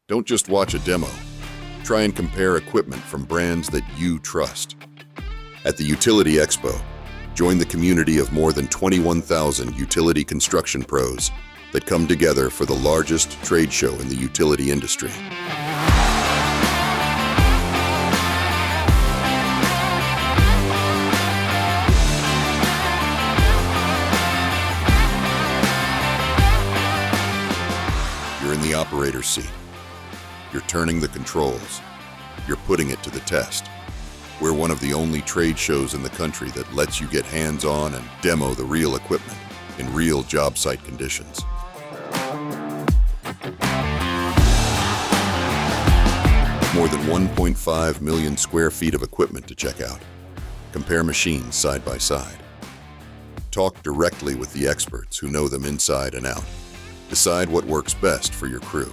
Don't just watch a demo. Try and compare equipment from brands that you trust. At the Utility Expo, join the community of more than 21,000 utility construction pros that come together for the largest trade show in the utility industry. You're in the operator's seat. You're turning the controls. You're putting it to the test. We're one of the only trade shows in the country that lets you get hands-on and demo the real equipment in real job site conditions. More than 1.5 million square feet of equipment to check out. Compare machines side by side. Talk directly with the experts who know them inside and out. Decide what works best for your crew.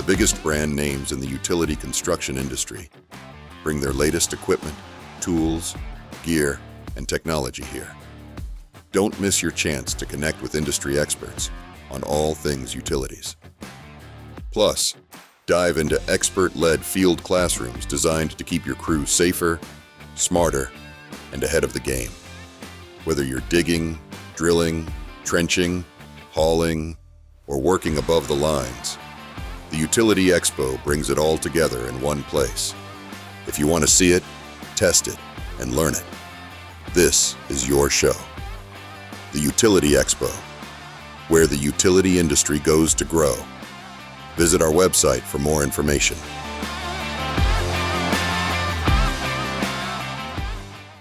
The biggest brand names in the utility construction industry bring their latest equipment, tools, gear, and technology here. Don't miss your chance to connect with industry experts on all things utilities. Plus, dive into expert-led field classrooms designed to keep your crew safer, smarter, and ahead of the game. Whether you're digging, drilling, trenching, hauling, or working above the lines, the Utility Expo brings it all together in one place. If you want to see it, test it, and learn it, this is your show. The Utility Expo, where the utility industry goes to grow. Visit our website for more information.